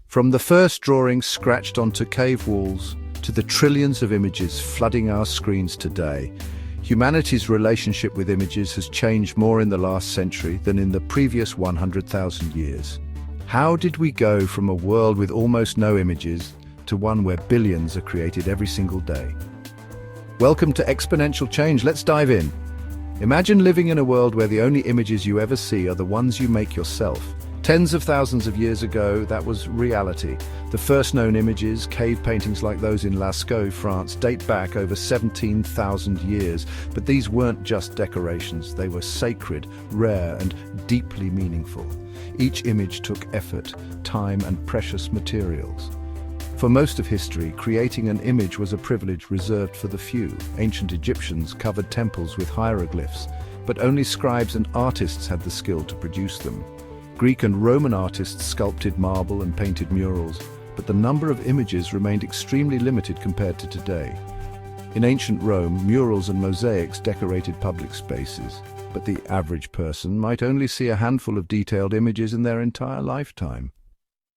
From the first drawings scratched onto cave walls to the trillions of images flooding our screens today, humanity's relationship with images has changed more in the last century than in the previous 100,000 years. How did we go from a world with almost no images to one where billions are created every single day? Welcome to Exponential Change. Let's dive in. Imagine living in a world where the only images you ever see are the ones you make yourself. Tens of thousands of years ago, that was reality. The first known images, cave paintings like those in Lascaux, France, date back over 17,000 years. But these weren't just decorations, they were sacred, rare, and deeply meaningful. Each image took effort, time, and precious materials. For most of history, creating an image was a privilege reserved for the few. Ancient Egyptians covered temples with hieroglyphs, but only scribes and artists had the skill to produce them. Greek and Roman artists sculpted marble and painted murals, but the number of images remained extremely limited compared to today. In ancient Rome, murals and mosaics decorated public spaces, but the average person might only see a handful of detailed images in their entire lifetime.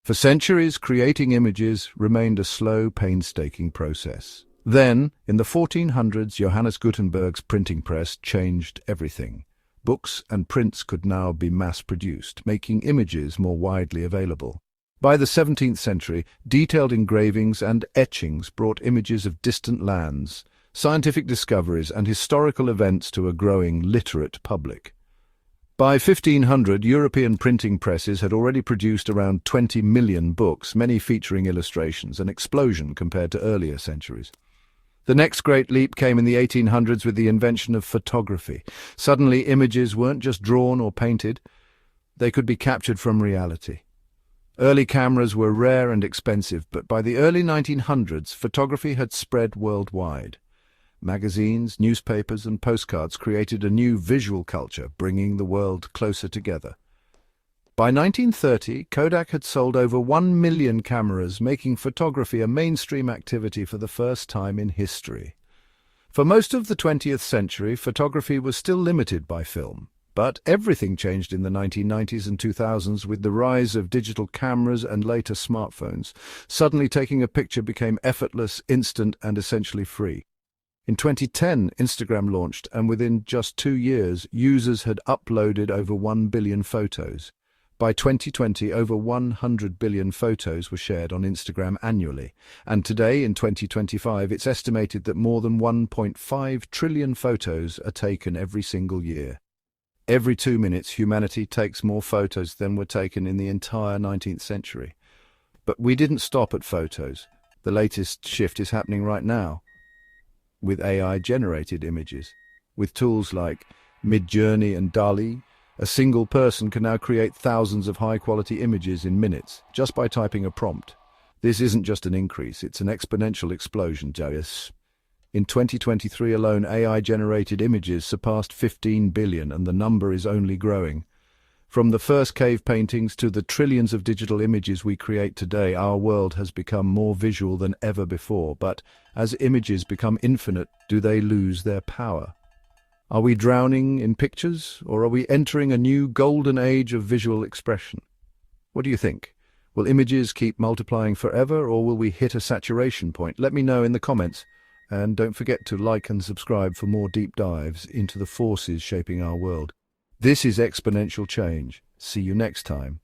For centuries, creating images remained a slow, painstaking process. Then, in the 1400s, Johannes Gutenberg's printing press changed everything. Books and prints could now be mass-produced, making images more widely available. By the 17th century, detailed engravings and etchings brought images of distant lands, scientific discoveries, and historical events to a growing literate public. By 1500, European printing presses had already produced around 20 million books, many featuring illustrations, an explosion compared to earlier centuries. The next great leap came in the 1800s with the invention of photography. Suddenly, images weren't just drawn or painted, they could be captured from reality. Early cameras were rare and expensive, but by the early 1900s, photography had spread worldwide. Magazines, newspapers, and postcards created a new visual culture, bringing the world closer together. By 1930, Kodak had sold over 1 million cameras, making photography a mainstream activity for the first time in history. For most of the 20th century, photography was still limited by film. But everything changed in the 1990s and 2000s with the rise of digital cameras and later smartphones. Suddenly, taking a picture became effortless, instant, and essentially free. In 2010, Instagram launched, and within just 2 years, users had uploaded over 1 billion photos. By 2020, over 100 billion photos were shared on Instagram annually, and today, in 2025, it's estimated that more than 1.5 trillion photos are taken every single year. Every 2 minutes, humanity takes more photos than were taken in the entire 19th century. But we didn't stop at photos. The latest shift is happening right now, with AI-generated images. With tools like Midjourney and DALL-E, a single person can now create thousands of high-quality images in minutes, just by typing a prompt. This isn't just an increase, it's an exponential explosion, Jarius. In 2023 alone, AI-generated images surpassed 15 billion, and the number is only growing. From the first cave paintings to the trillions of digital images we create today, our world has become more visual than ever before. But as images become infinite, do they lose their power? Are we drowning in pictures, or are we entering a new golden age of visual expression? What do you think? Will images keep multiplying forever, or will we hit a saturation point? Let me know in the comments. And don't forget to like and subscribe for more deep dives into the forces shaping our world. This is Exponential Change. See you next time.